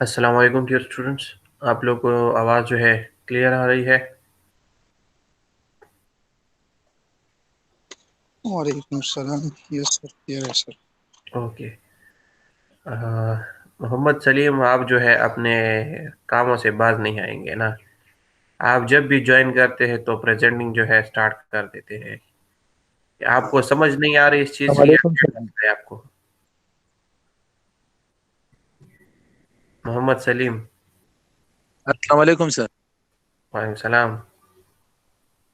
अस्सलाम वालेकुम dear students. आप लोग को आवाज़ जो है क्लियर आ रही है? वालेकुम सलाम। यस सर, क्लियर है सर। ओके। मोहम्मद सलीम, आप जो है अपने कामों से बाज नहीं आएंगे ना। आप जब भी ज्वाइन करते हैं तो प्रेजेंटिंग जो है स्टार्ट कर देते हैं। आपको समझ नहीं आ रही इस चीज़ की या वालेकुम क्या सलाम। लगता है आपको? मोहम्मद सलीम। अस्सलाम वालेकुम सर। वालेकुम सलाम।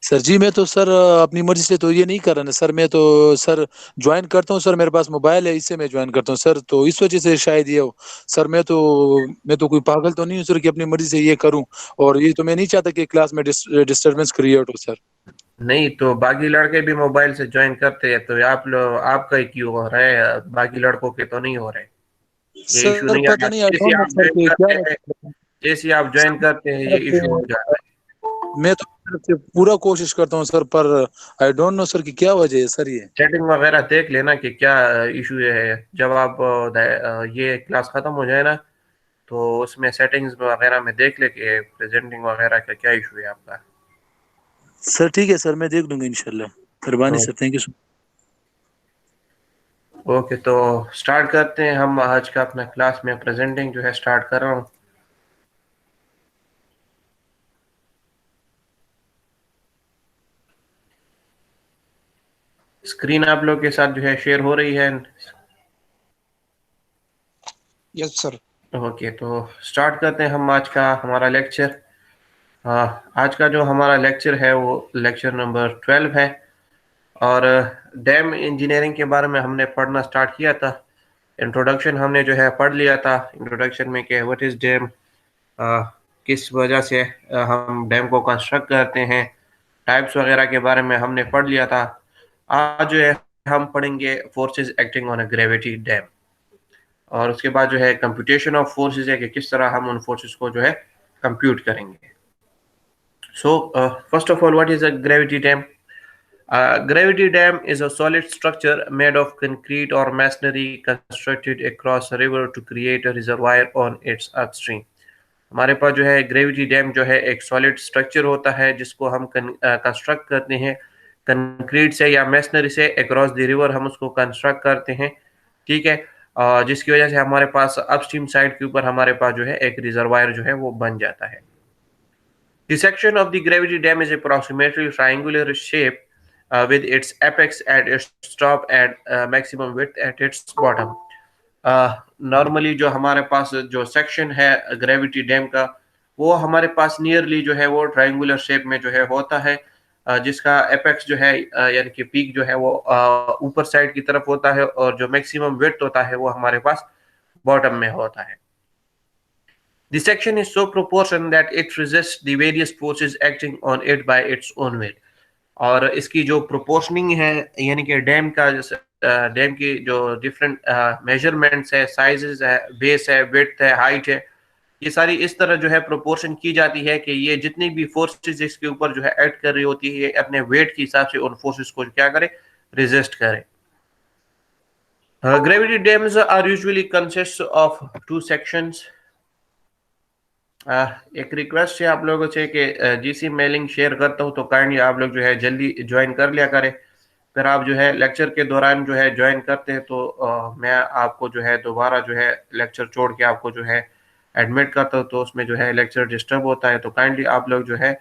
सर जी, मैं तो सर अपनी मर्जी से तो ये नहीं कर रहा ना सर। मैं तो सर ज्वाइन करता हूँ सर, मेरे पास मोबाइल है, इससे मैं ज्वाइन करता हूँ सर, तो इस वजह से शायद ये हो। सर मैं तो कोई पागल तो नहीं हूँ सर कि अपनी मर्जी से ये करूँ। और ये तो मैं नहीं चाहता कि क्लास में डिस्टरबेंस क्रिएट हो सर। नहीं तो बाकी लड़के भी मोबाइल से ज्वाइन करते हैं, तो आप लोग आपका ही क्यों हो रहा है, बाकी लड़कों के तो नहीं हो रहे। ये इशू सर नहीं पता आया नहीं, आई जैसे डोंट नो आप सर ज्वाइन कि क्या करते हैं। वजह है। जैसे आप ज्वाइन करते हैं ये सर, इशू हो जाता है। मैं तो तरफ से पूरा कोशिश करता हूँ सर, पर आई डोंट नो सर कि क्या वजह है सर ये। सेटिंग वगैरह देख लेना कि क्या इशू है। जब आप ये क्लास खत्म हो जाए ना, तो उसमें सेटिंग्स वगैरह में देख ले कि प्रेजेंटिंग वगैरह का क्या इशू है आपका। सर ठीक है सर, मैं देख लूंगा इंशाल्लाह। मेहरबानी तो sir, thank you sir. Okay, तो स्टार्ट करते हैं हम आज का अपना क्लास में प्रेजेंटिंग जो है स्टार्ट कर रहा हूँ। स्क्रीन आप लोग के साथ जो है शेयर हो रही है। Yes sir. ओके, तो स्टार्ट करते हैं हम आज का हमारा लेक्चर। आज का जो हमारा लेक्चर है वो लेक्चर नंबर 12 है। और डैम इंजीनियरिंग के बारे में हमने पढ़ना स्टार्ट किया था। इंट्रोडक्शन हमने जो है पढ़ लिया था। इंट्रोडक्शन में कि व्हाट इज़ डैम, किस वजह से हम डैम को कंस्ट्रक्ट करते हैं, टाइप्स वगैरह के बारे में हमने पढ़ लिया था। आज जो है हम पढ़ेंगे forces acting on a gravity dam. और उसके बाद जो है कंप्यूटेशन ऑफ फोर्सेस है कि किस तरह हम उन फोर्सेस को जो है कंप्यूट करेंगे। So first of all, what is a gravity dam? Gravity dam is a solid structure made of concrete or masonry constructed across a river to create a reservoir on its upstream. हमारे पास जो है gravity dam जो है एक solid structure होता है जिसको हम कंस्ट्रक्ट करते हैं कंक्रीट से या मैसनरी से। अक्रॉस द रिवर हम उसको कंस्ट्रक्ट करते हैं, ठीक है। जिसकी वजह से हमारे पास अपस्ट्रीम साइड के ऊपर हमारे पास जो है एक रिजर्वायर जो है वो बन जाता है। The section of the gravity dam is approximately triangular shape with its apex at its top and maximum width at its bottom. Normally जो हमारे पास जो सेक्शन है ग्रेविटी डैम का, वो हमारे पास नियरली जो है वो ट्रायंगुलर शेप में जो है होता है। जिसका एपेक्स जो है यानी कि पीक जो है वो ऊपर साइड की तरफ होता है, और जो मैक्सिमम विड्थ होता है वो हमारे पास बॉटम में होता है। The section is so proportioned that it resists the various forces acting on it by its own weight. और इसकी जो प्रोपोर्शनिंग है यानी कि डैम का डैम की जो डिफरेंट मेजरमेंट्स है, साइजेस है, बेस है, विड्थ है, हाइट है, ये सारी इस तरह जो है प्रोपोर्शन की जाती है कि ये जितनी भी फोर्सेस इसके ऊपर जो है एक्ट कर रही होती है, ये अपने वेट के हिसाब से उन फोर्सेस को क्या करे, रेजिस्ट करे। Gravity dams are usually consists of two sections. एक रिक्वेस्ट है आप लोगों से कि जीसी मेलिंग शेयर करता हूँ तो काइंडली आप लोग जो है जल्दी ज्वाइन कर लिया करें। फिर आप जो है लेक्चर के दौरान जो है ज्वाइन करते हैं तो मैं आपको जो है दोबारा जो है लेक्चर छोड़ के आपको जो है एडमिट करता हूँ, तो उसमें जो है लेक्चर डिस्टर्ब होता है। तो काइंडली आप लोग जो है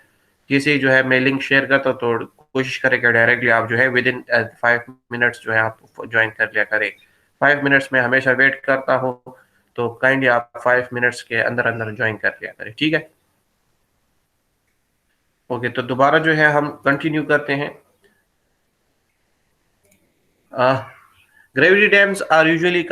किसी जो है मैं लिंक शेयर करता हूँ तो कोशिश करें कि डायरेक्टली आप जो है विद इन 5 मिनट्स जो है आप ज्वाइन कर लिया करें। 5 मिनट्स में हमेशा वेट करता हूँ, तो काइंडली आप 5 मिनट्स के अंदर अंदर ज्वाइन कर लिया करें, ठीक है। ओके, तो दोबारा जो है हम कंटिन्यू करते हैं। ग्रेविटी डैम्स आर यूजुअली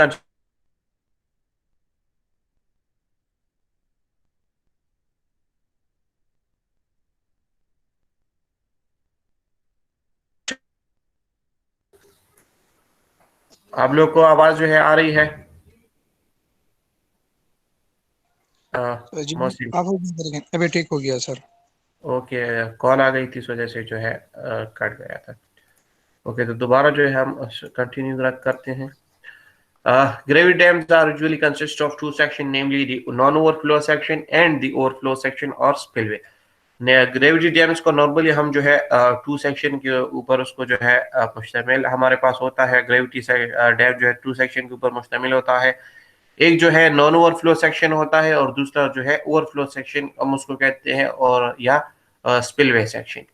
आप लोग को आवाज जो है आ रही है? सर जी, मोहसिन। आप ओपन करेंगे, अभी ठीक हो गया सर। ओके, कॉल आ गई थी इस वजह से जो है कट गया था। ओके, तो दोबारा जो है हम कंटिन्यू करते हैं। Gravity dams are usually consist of two sections, namely the non-overflow section and the overflow section or spillway. Gravity dams को नॉर्मली हम जो है टू सेक्शन के ऊपर उसको जो है मुश्तमिल हमारे पास होता है। ग्रेविटी से डैम जो है टू सेक्शन के ऊपर मुश्तमिल होता है। एक जो है नॉन ओवरफ्लो सेक्शन होता है और दूसरा जो है ओवरफ्लो सेक्शन हम उसको कहते हैं, और या spillway section.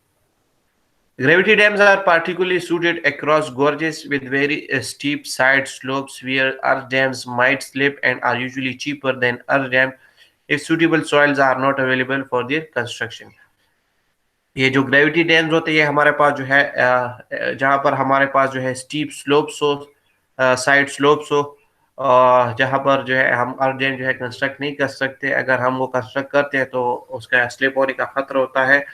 Gravity dams are particularly suited across gorges with very steep side slopes where earth dams might slip and are usually cheaper than earth dams if suitable soils are not available for their construction. ये जो gravity dams होते हैं ये हमारे पास जो है जहाँ पर हमारे पास जो है स्टीप स्लोप्स हो, साइड स्लोप्स हो, जहाँ पर जो है हम अर्थ डैम जो है कंस्ट्रक्ट नहीं कर सकते। अगर हम वो कंस्ट्रक्ट करते हैं तो उसका स्लिप होने का खतरा होता है।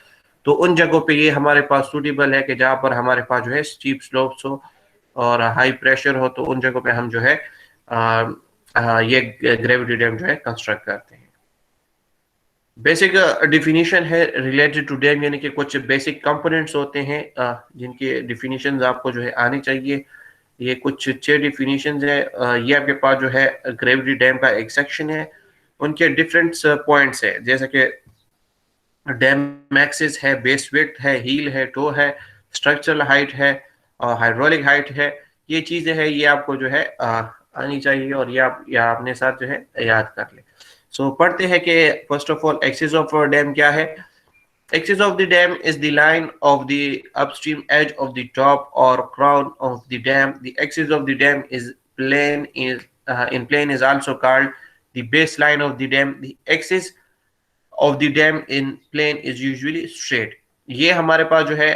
तो उन जगहों पे ये हमारे पास सूटेबल है कि जहाँ पर हमारे पास जो है स्टीप स्लोप्स हो और हाई प्रेशर हो, तो उन जगहों पे हम जो है ये ग्रेविटी डैम जो है कंस्ट्रक्ट करते हैं। बेसिक डिफिनीशन है रिलेटेड टू डैम, यानी कि कुछ बेसिक कंपोनेंट्स होते हैं जिनके डिफिनीशंस आपको जो है आनी चाहिए। ये कुछ 6 डिफिनीशंस है। ये आपके पास जो है ग्रेविटी डैम का एक सेक्शन है, उनके डिफरेंट पॉइंट्स है, जैसे कि डैम एक्सिस है, बेस विड्थ है, हील है, टो है, स्ट्रक्चरल हाइट है और हाइड्रोलिक हाइट है। ये चीजें है ये आपको जो है आनी चाहिए और ये आप या अपने साथ जो है याद कर ले। सो पढ़ते हैं कि first of all axis of dam क्या है। Axis of the dam is the line of the upstream edge of the top or crown of the dam. The axis of the dam is in plane is also called the baseline of the dam. The axis of the dam in plane is usually straight. ये हमारे पास जो है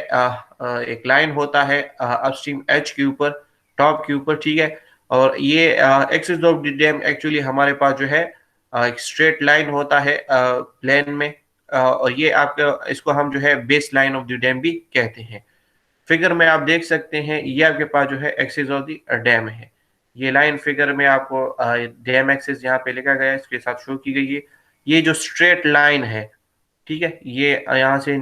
एक line होता है upstream as के ऊपर, top के ऊपर, ठीक है। और ये axis of the dam actually हमारे पास जो है एक स्ट्रेट लाइन होता है प्लेन में, और ये आपका इसको हम जो है base line of the dam भी कहते हैं। फिगर में आप देख सकते हैं ये आपके पास जो है एक्सिस ऑफ द डैम है। ये लाइन फिगर में आपको डैम एक्सिस यहाँ पे लिखा गया है, इसके साथ शो की गई है। ये जो स्ट्रेट लाइन है, ठीक है, ये यहाँ से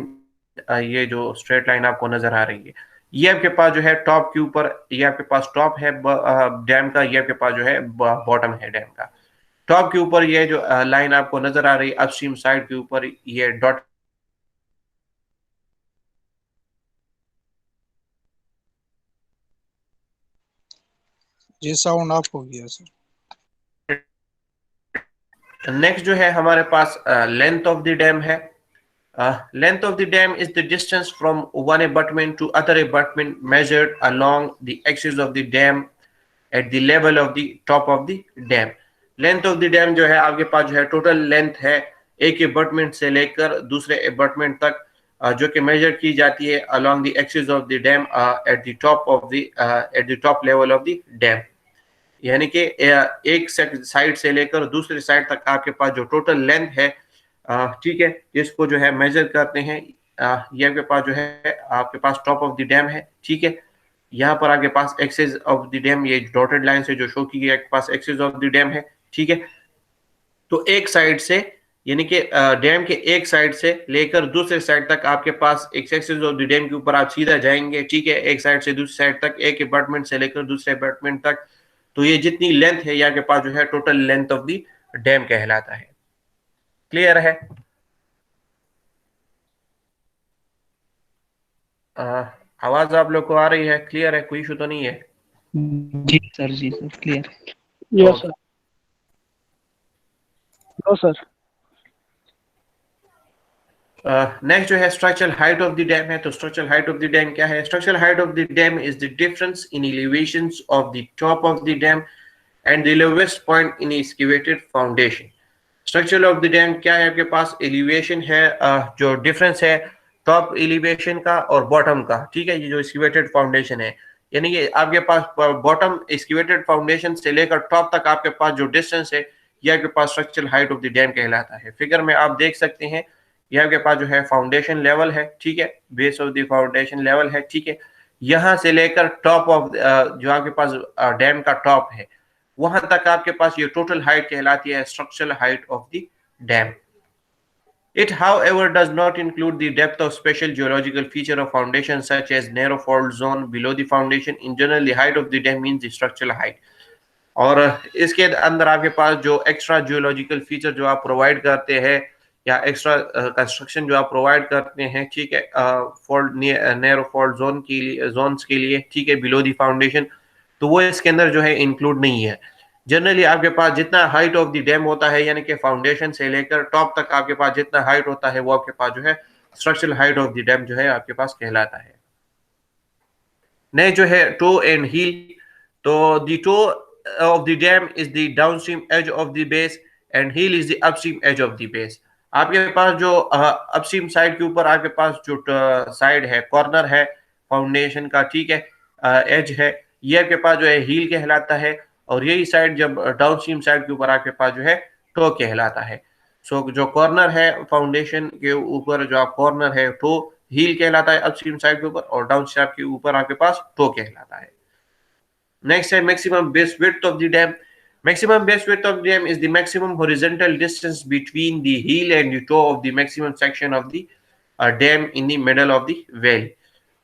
ये जो स्ट्रेट लाइन आपको नजर आ रही है, ये आपके पास जो है टॉप के ऊपर, ये आपके पास टॉप है डैम का, ये आपके पास जो है बॉटम है डैम का। टॉप के ऊपर ये जो लाइन आपको नजर आ रही है अपस्ट्रीम साइड के ऊपर, ये डॉट जी साउंड ऑफ हो गया सर। नेक्स्ट जो है हमारे पास लेंथ ऑफ द डैम है। Length of the dam is the distance from one abutment to other abutment measured along the axis of the dam at the level of the top of the dam. Length of the dam जो है आपके पास जो है total length है एक abutment से लेकर दूसरे abutment तक, जो कि मेजर की जाती है along the axis of the dam at the top level of the dam. यानी कि एक साइड से लेकर दूसरी साइड तक आपके पास जो टोटल लेंथ है, ठीक है, जिसको जो है मेजर करते हैं, ये आपके पास जो है आपके पास टॉप ऑफ द डैम है, ठीक है। यहाँ पर आपके पास एक्सिस ऑफ द डैम, ये डॉटेड लाइन से जो शो की गई आपके पास एक्सिस ऑफ द डैम है, ठीक है। तो एक साइड से यानी कि डैम के एक साइड से लेकर दूसरे साइड तक आपके पास एक्सिस ऑफ द डैम के ऊपर आप सीधा जाएंगे, ठीक है, एक साइड से दूसरी साइड तक, एक अपार्टमेंट से लेकर दूसरे अपार्टमेंट तक। तो ये जितनी लेंथ है यहाँ के पास जो है total length of the dam कहलाता है। क्लियर है? आवाज आप लोग को आ रही है? क्लियर है? कोई इशू तो नहीं है? जी sir clear. Yes sir. No sir. Next जो है structural height of the dam है। तो structural height of the dam क्या है? Structural height of the dam is the difference in elevations of the top of the dam and the lowest point in excavated foundation. Structure of the dam क्या है? आपके पास elevation है, जो difference है top elevation का और bottom का, ठीक है। ये जो एक्सकेवेटेड फाउंडेशन है, यानी कि आपके पास बॉटम एक्सकेवेटेड फाउंडेशन से लेकर टॉप तक आपके पास जो डिस्टेंस है, ये आपके पास structural height of the dam कहलाता है। फिगर में आप देख सकते हैं ये आपके पास जो है फाउंडेशन लेवल है, ठीक है, base of the foundation level है, ठीक है। यहाँ से लेकर टॉप ऑफ जो आपके पास डैम का टॉप है, वहां तक आपके पास ये टोटल हाइट कहलाती है structural height of the dam. It, however, does not include the depth of special geological feature of foundation such as narrow fault zone below the foundation. In general, the height of the dam means the structural height. और इसके अंदर आपके पास जो extra geological feature जो आप provide करते हैं या एक्स्ट्रा कंस्ट्रक्शन जो आप प्रोवाइड करते हैं, ठीक है, फॉल्ट नैरो फॉल्ट जोन के लिए, जोन्स के लिए, ठीक है, बिलो दी फाउंडेशन, तो वो इसके अंदर जो है इंक्लूड नहीं है। जनरली आपके पास जितना हाइट ऑफ द डैम होता है, यानी कि फाउंडेशन से लेकर टॉप तक आपके पास जितना हाइट होता है, वो आपके पास जो है structural height of the dam जो है आपके पास कहलाता है। नेक्स्ट जो है टो एंड हील, तो the toe of the dam is the downstream edge of the base and heel is the upstream edge of the base. आपके पास जो अपस्ट्रीम साइड के ऊपर आपके पास जो साइड है, कॉर्नर है फाउंडेशन का, ठीक है, एज है, ये आपके पास जो है हील कहलाता है, और यही साइड जब डाउनस्ट्रीम साइड के ऊपर आपके पास जो है टो कहलाता है। सो जो कॉर्नर है फाउंडेशन के ऊपर, जो आप कॉर्नर है टो, हील कहलाता है अपस्ट्रीम साइड के ऊपर, और डाउनस्ट्रीम के ऊपर आपके पास टो कहलाता है। नेक्स्ट है maximum base width of the dam. Maximum base width of dam is the maximum horizontal distance between the heel and the toe of the maximum section of the dam in the middle of the valley.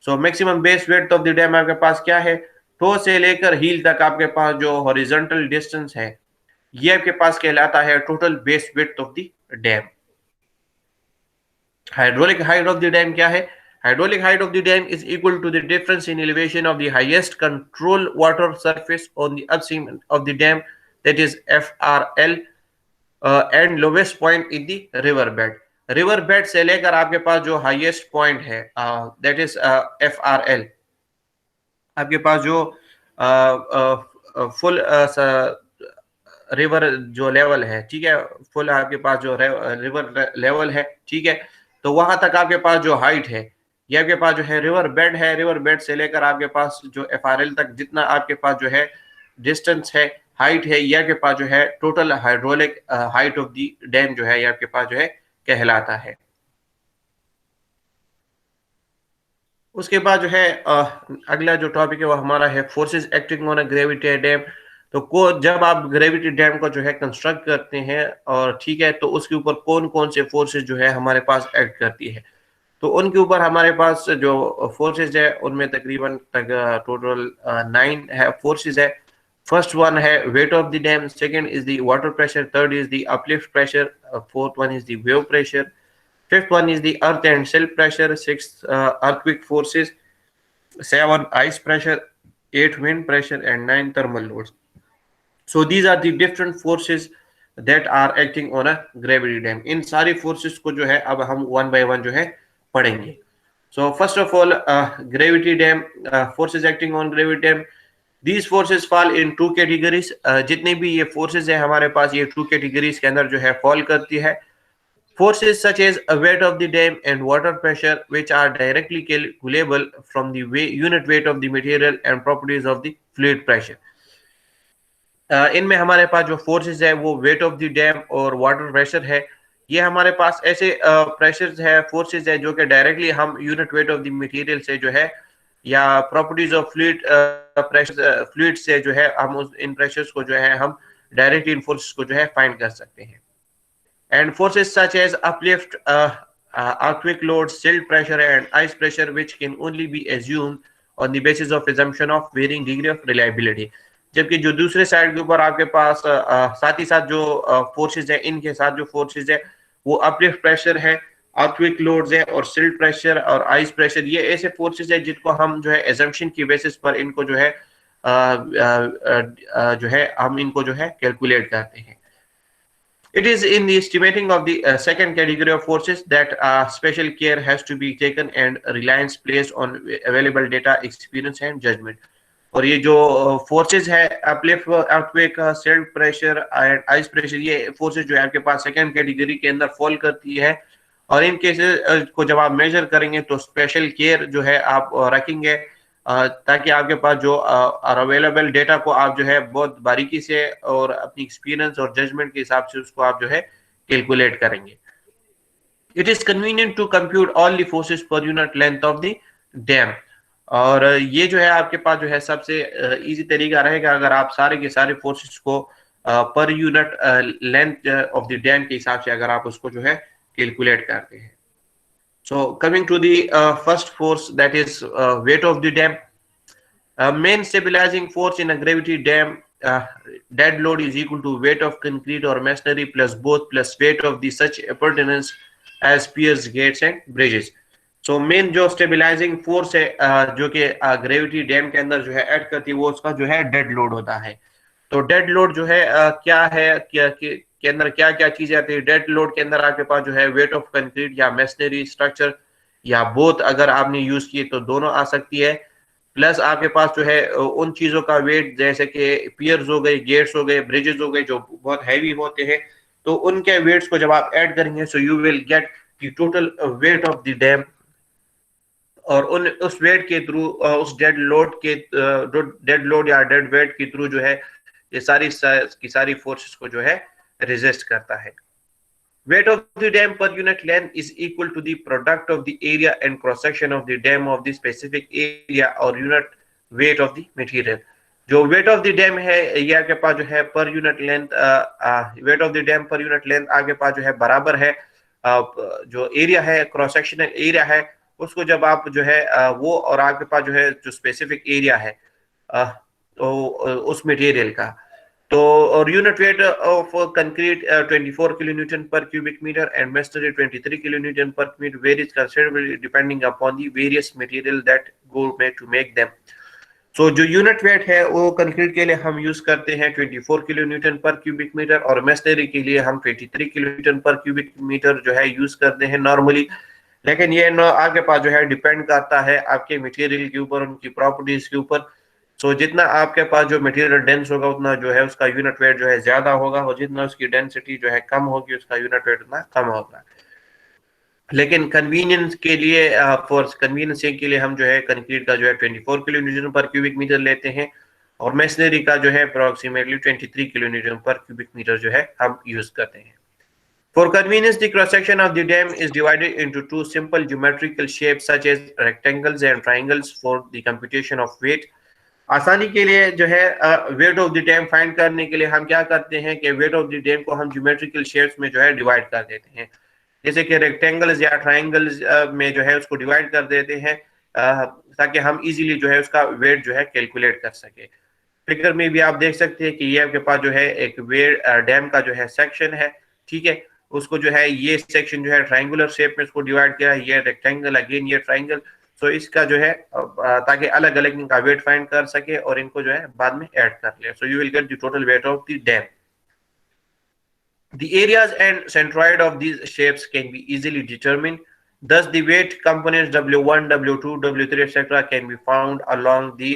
So maximum base width of the dam आपके पास क्या है, to से लेकर heal तक आपके पास जो horizontal distance है, ये आपके पास कहलाता है total base width of the dam. Hydraulic height of the dam क्या है? Hydraulic height of the dam is equal to the difference in elevation of the highest control water surface on the upstream of the dam, that is FRL, and lowest point in the river bed. River bed से लेकर आपके पास जो highest point है, that is FRL, आपके पास जो full river जो लेवल है, ठीक है, फुल आपके पास जो रिवर लेवल है, ठीक है, तो वहां तक आपके पास जो हाइट है, ये आपके पास जो है रिवर बेड है, रिवर बेड से लेकर आपके पास जो FRL तक जितना आपके पास जो है डिस्टेंस है, हाइट है, ये आपके पास जो है total hydraulic height of the dam जो है ये आपके पास जो है कहलाता है। उसके बाद जो है अगला जो टॉपिक है वो हमारा है forces acting on a gravity dam. तो जब आप ग्रेविटी डैम को जो है कंस्ट्रक्ट करते हैं, और ठीक है, तो उसके ऊपर कौन कौन से फोर्सेस जो है हमारे पास एक्ट करती है, तो उनके ऊपर हमारे पास जो फोर्सेस है उनमें तकरीबन टोटल 9 है फोर्सेस है। फर्स्ट वन है weight of the dam, second is the water pressure, third is the uplift pressure, fourth one is the wave pressure, fifth one is the earth and silt pressure, sixth earthquake forces, seven ice pressure, eight wind pressure and 9 thermal loads. So these are the different forces that are acting on a gravity dam. इन सारी forces को जो है अब हम one by one जो है पढ़ेंगे। So first of all, gravity dam, forces acting on gravity dam, these forces fall in two categories. जितने भी ये forces है हमारे पास, ये two categories के अंदर जो है fall करती है। Forces such as weight of the dam and water pressure, which are directly calculable from the unit weight of the material and properties of the fluid pressure. इनमें हमारे पास जो forces है वो weight of the dam और water pressure है। ये हमारे पास ऐसे प्रेशर्स है, फोर्सेस है, जो कि डायरेक्टली हम unit weight of the material से जो है, या properties of fluid pressure fluid से जो है, हम इन प्रेशर्स को जो है हम डायरेक्टली इन फोर्सेस को जो है फाइंड कर सकते हैं। And forces such as uplift, earthquake load, silt pressure and ice pressure, which can only be assumed on the basis of assumption of varying degree of reliability. जबकि जो दूसरे side के ऊपर आपके पास साथ ही साथ जो फोर्सेस है, इनके साथ जो फोर्सेस है वो अपलिफ्ट प्रेशर है, अर्थक्वेक लोड्स है, और सिल्ट प्रेशर और आइस प्रेशर, ये ऐसे फोर्सेस है जिनको हम जो है एजम्पशन की बेसिस पर इनको जो है हम इनको जो है कैलकुलेट करते हैं। It is in the estimating of the second category of forces that special care has to be taken and reliance placed on available data, experience and judgment. और ये जो फोर्सेज है, uplift, earthquake, silt pressure and ice pressure, ये forces जो है आपके पास second category के अंदर फॉल करती है, और इन केसेस को जब आप मेजर करेंगे तो स्पेशल केयर जो है आप रखेंगे, ताकि आपके पास जो अवेलेबल डेटा को आप जो है बहुत बारीकी से और अपनी एक्सपीरियंस और जजमेंट के हिसाब से उसको आप जो है कैलकुलेट करेंगे। It is convenient to compute all the forces per unit length of the dam, और ये जो है आपके पास जो है सबसे इजी तरीका रहेगा अगर आप सारे के सारे फोर्सेस को पर unit length of the dam के हिसाब से अगर आप उसको जो है कैलकुलेट करते हैं। So coming to the first force, that is weight of the dam. Main stabilising force in a gravity dam dead load is equal to weight of concrete or masonry plus both plus weight of the such appurtenance as piers, gates and bridges. So main जो stabilising force है जो कि gravity dam के अंदर जो है add करती है वो उसका जो है डेड लोड होता है। तो डेड लोड जो है क्या है, क्या के अंदर क्या क्या चीजें आती है। डेड लोड के अंदर आपके पास जो है वेट ऑफ कंक्रीट या मेसनरी स्ट्रक्चर या बोथ अगर आपने यूज किए तो दोनों आ सकती है, प्लस आपके पास जो है उन चीजों का वेट जैसे कि पियर्स हो गए, गेट्स हो गए, ब्रिजेस हो गए जो बहुत हैवी होते हैं, तो उनके वेट्स को जब आप ऐड करेंगे so you will get the total weight of the dam, और उन उस वेट के थ्रू उस डेड लोड के डेड लोड या डेड वेट के थ्रू जो है ये सारी फोर्सेस को जो है रेजिस्ट करता है। Weight of the dam per unit length is equal to the product of the area and cross section of the dam of the specific area or unit weight of the material। जो weight of the dam है ये आपके पास जो है पर unit length, weight of the dam per unit length आपके पास जो है बराबर है जो एरिया है, क्रॉस सेक्शनल एरिया है, उसको जब आप जो है वो और आपके पास जो है जो स्पेसिफिक एरिया है तो उस मटेरियल का, तो और unit weight of concrete 24 kilonewton per cubic metre and masonry 23 kilonewton per metre varies considerably depending upon the various material that go made to make them. So जो यूनिट वेट है वो concrete के लिए हम use करते हैं 24 kilonewton per cubic metre और masonry के लिए हम 23 किलोन्यूटन पर क्यूबिक मीटर जो है यूज करते हैं नॉर्मली। लेकिन ये आपके पास जो है डिपेंड करता है आपके मटेरियल के ऊपर, उनकी प्रॉपर्टीज के ऊपर। सो जितना आपके पास जो मटेरियल डेंस होगा उतना जो है उसका यूनिट वेट जो है ज्यादा होगा, और जितना उसकी डेंसिटी जो है कम होगी उसका यूनिट वेट उतना कम होगा। लेकिन कन्वीनियंस के लिए फॉर कन्वीनियंस के लिए हम जो है कंक्रीट का जो है 24 किलोन्यूटन पर क्यूबिक मीटर लेते हैं और मेसनरी का जो है approximately 23 kilonewton per cubic metre जो है हम यूज करते हैं। For convenience, the cross section of the dam is divided into two simple geometrical shapes such as rectangles and triangles for the computation of weight। आसानी के लिए जो है weight of the dam find करने के लिए हम क्या करते हैं कि वेट ऑफ द डैम को हम ज्योमेट्रिकल शेप्स में जो है डिवाइड कर देते हैं, जैसे कि रेक्टेंगल्स या ट्रायंगल्स में जो है उसको डिवाइड कर देते हैं ताकि हम इजीली जो है उसका वेट जो है कैलकुलेट कर सके। फिगर में भी आप देख सकते हैं कि ये आपके पास जो है एक वेट डैम का जो है सेक्शन है, ठीक है, उसको जो है ये सेक्शन जो है ट्रायंगुलर शेप में उसको डिवाइड किया है, ये रेक्टेंगल अगेन ये ट्रायंगल। सो इसका जो है ताकि अलग अलग इनका वेट फाइंड कर सके और इनको जो है बाद में ऐड कर ले। सो you will get the total weight of the dam. The areas and centroid of these shapes can be easily determined. Thus, the weight components W1, W2, W3, etc. can be found along the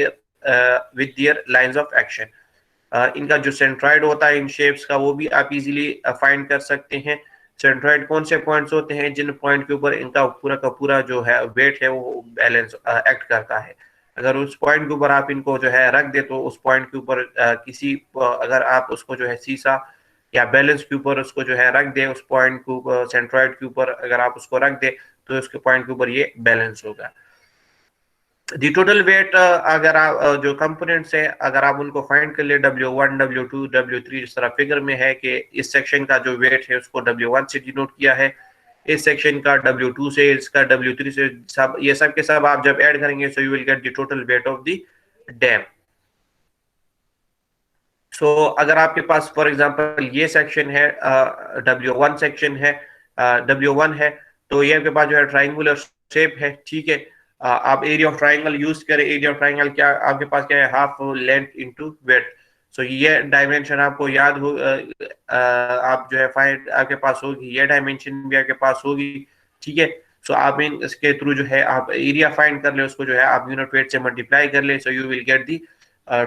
with their lines of action. इनका जो centroid होता है इन shapes का वो भी आप easily find कर सकते हैं। सेंट्रॉइड कौन से पॉइंट्स होते हैं जिन पॉइंट के ऊपर इनका पूरा का पूरा जो है वेट है वो बैलेंस एक्ट करता है। अगर उस पॉइंट के ऊपर आप इनको जो है रख दे तो उस पॉइंट के ऊपर अगर आप उसको जो है सीसा या बैलेंस के ऊपर उसको जो है रख दे, उस पॉइंट के ऊपर सेंट्रॉइड के ऊपर अगर आप उसको रख दे तो उसके पॉइंट के ऊपर ये बैलेंस होगा। दी टोटल वेट अगर आप जो कंपोनेंट्स है अगर आप उनको फाइंड कर ले W1, W2, W3 इस तरह फिगर में है कि इस सेक्शन का जो वेट है उसको W1 से डिनोट किया है, इस सेक्शन का W2 से, इसका W3 से, सब ये सब के सब आप जब ऐड करेंगे so you will get the total weight of the dam. सो अगर आपके पास फॉर एग्जांपल ये सेक्शन है W1 सेक्शन है, W1 है, तो ये आपके पास जो है ट्रायंगुलर शेप है, ठीक है। आप एरिया ऑफ ट्रायंगल यूज करें, एरिया ऑफ ट्रायंगल क्या आपके पास क्या है, हाफ लेंथ इनटू वेट। सो ये डायमेंशन आपको याद हो, आप जो है फाइंड आपके पास होगी, ये डायमेंशन भी आपके पास होगी, ठीक है। सो आप इसके थ्रू जो है आप एरिया फाइंड कर ले, उसको जो है आप यूनिट वेट से मल्टीप्लाई कर ले, सो you will get the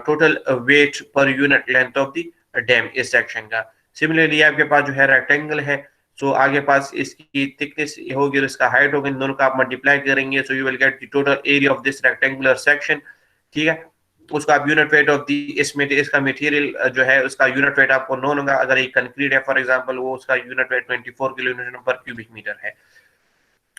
total weight पर unit length of the dam इस सेक्शन का। सिमिलरली आपके पास जो है रेक्टेंगल है, सो आगे पास इसकी थिकनेस होगी और इसका हाइट होगी, इन दोनों का आप मल्टीप्लाई करेंगे so you will get the total area of this rectangular section, ठीक है। उसका आप यूनिट वेट ऑफ दी इसका मटेरियल जो है उसका यूनिट वेट आपको नोन होगा। अगर एक कंक्रीट है फॉर एग्जांपल, वो उसका unit weight 24 kilonewton per cubic metre है।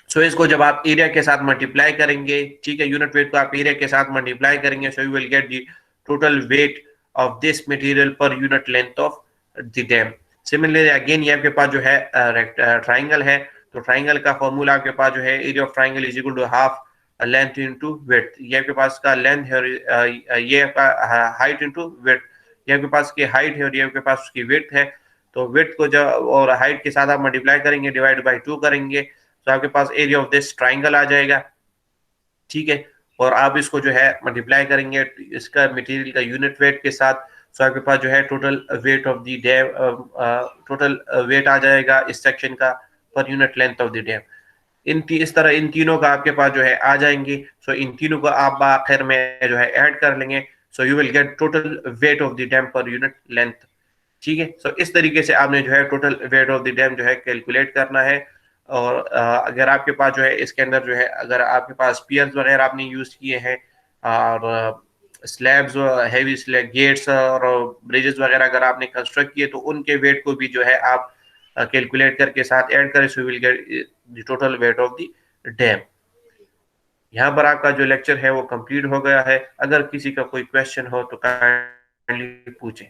सो इसको जब आप एरिया के साथ मल्टीप्लाई करेंगे, ठीक है, यूनिट वेट को आप एरिया के साथ मल्टीप्लाई करेंगे so you will get the total weight of this material पर unit length of the dam. Similarly again ये आपके पास जो है ट्रायंगल है, तो ट्रायंगल का फॉर्मूला आपके पास जो है area of triangle is equal to half length into width. ये आपके पास का लेंथ है, ये आपका हाइट इनटू विड्थ, ये आपके पास की हाइट है और ये आपके पास उसकी विड्थ है। तो विड्थ को जब और हाइट के साथ आप मल्टीप्लाई करेंगे, डिवाइड बाय 2 करेंगे, तो आपके पास एरिया ऑफ दिस ट्राइंगल आ जाएगा। ठीक है, और आप इसको जो है मल्टीप्लाई करेंगे इसका मटेरियल का यूनिट वेट के साथ, तो आपके पास जो है total weight of the dam, total weight आ जाएगा इस सेक्शन का per unit length of the dam. इस तरह इन तीनों का आपके पास जो है आ जाएंगी। सो इन तीनों को आप आखिर में जो है ऐड कर लेंगे, सो you will get total weight of the dam पर यूनिट लेंथ। ठीक है, सो इस तरीके से आपने जो है total weight of the dam जो है कैलकुलेट करना है। और अगर आपके पास जो है इसके अंदर जो है अगर आपके पास पियर्स वगैरह आपने यूज किए हैं और स्लैब्स, हैवी स्लैब गेट्स और ब्रिजेस वगैरह अगर आपने कंस्ट्रक्ट किए, तो उनके वेट को भी जो है आप कैलकुलेट करके साथ ऐड करें, so will get the total weight of the dam. यहाँ पर आपका जो लेक्चर है वो कंप्लीट हो गया है। अगर किसी का कोई क्वेश्चन हो तो काइंडली पूछें।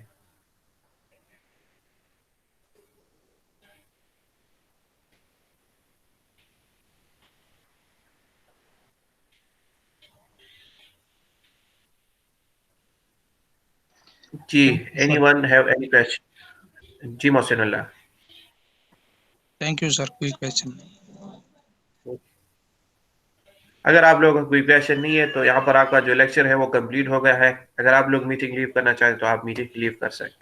जी, एनीवन हैव एनी क्वेश्चन? जी मोहसिन अल्लाह। थैंक यू सर, कोई क्वेश्चन नहीं। अगर आप लोगों का कोई क्वेश्चन नहीं है तो यहाँ पर आपका जो लेक्चर है वो कंप्लीट हो गया है। अगर आप लोग मीटिंग लीव करना चाहें तो आप मीटिंग लीव कर सकते हैं।